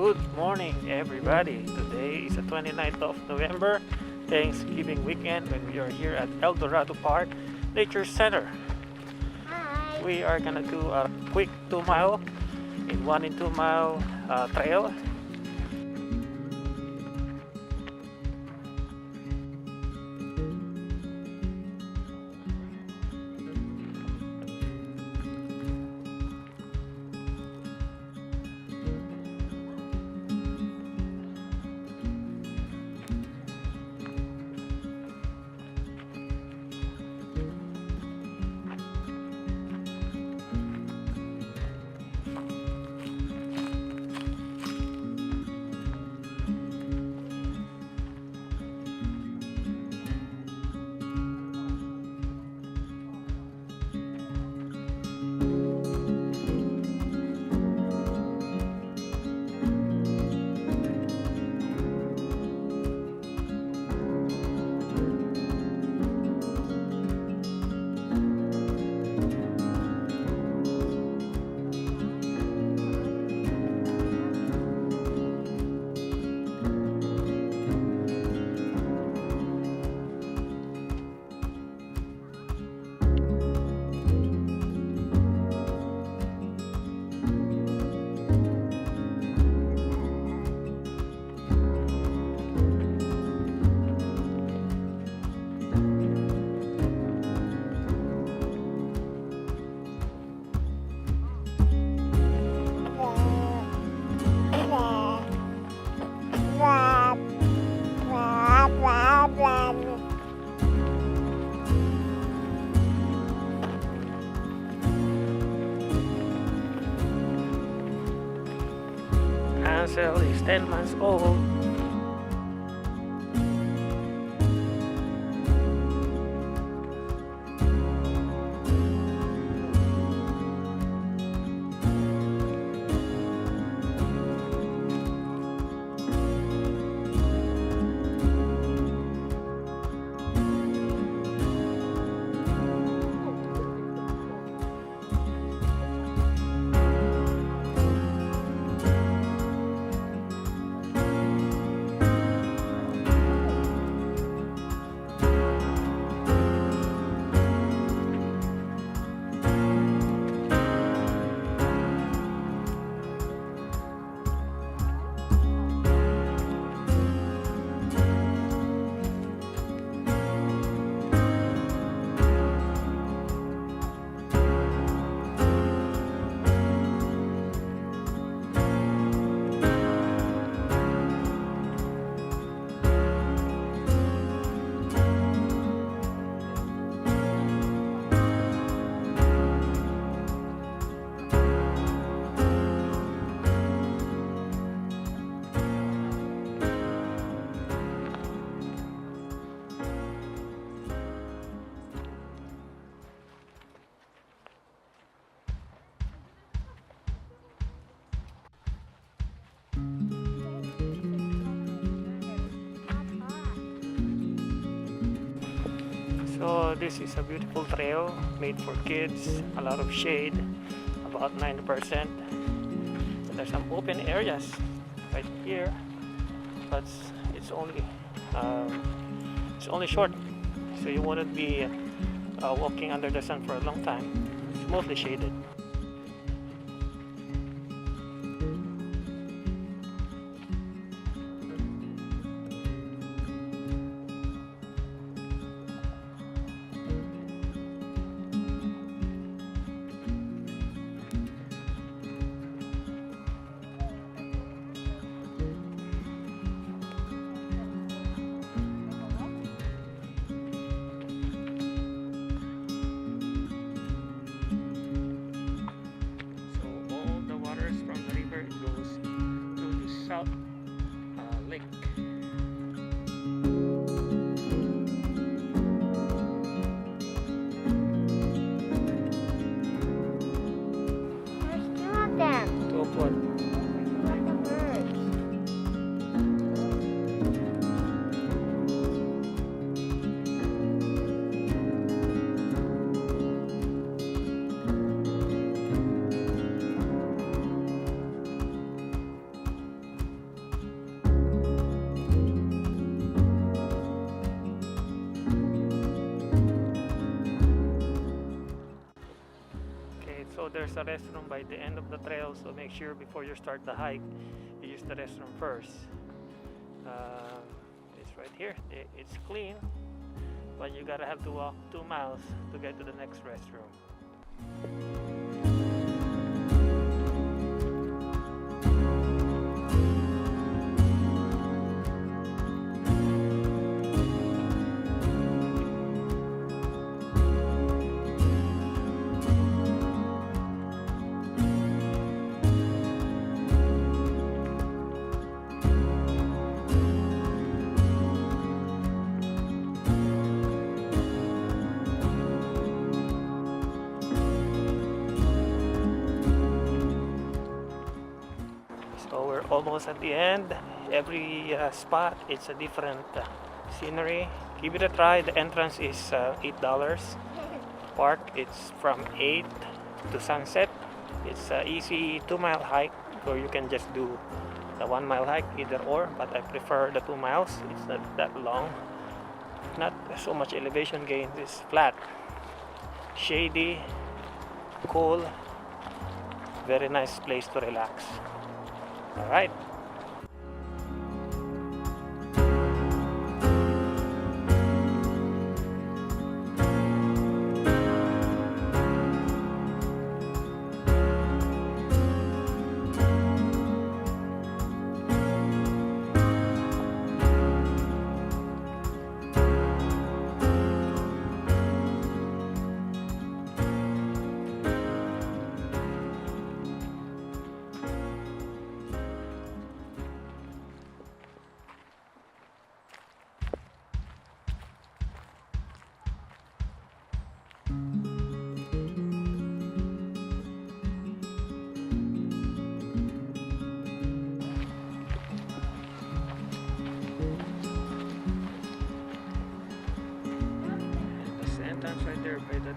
Good morning, everybody. Today is the 29th of November, Thanksgiving weekend, when we are here at Dorado Park Nature Center. Hi. We are gonna do a quick 2-mile in 1 and 2 mile trail. Ansel is 10 months old. So this is a beautiful trail made for kids, a lot of shade, about 90%. And there's some open areas right here, but it's only short, so you wouldn't be walking under the sun for a long time. It's mostly shaded. there's a restroom by the end of the trail, so make sure before you start the hike, you use the restroom first. It's right here. It's clean, but you gotta have to walk 2 miles to get to the next restroom. So we're almost at the end. Every spot it's a different scenery. Give it a try. The entrance is $8. Park it's from 8 to sunset. It's an easy 2-mile hike, or you can just do the 1-mile hike, either or, but I prefer the 2 miles. It's not that long, not so much elevation gain. It's flat, shady, cool, very nice place to relax. All right. Right there by that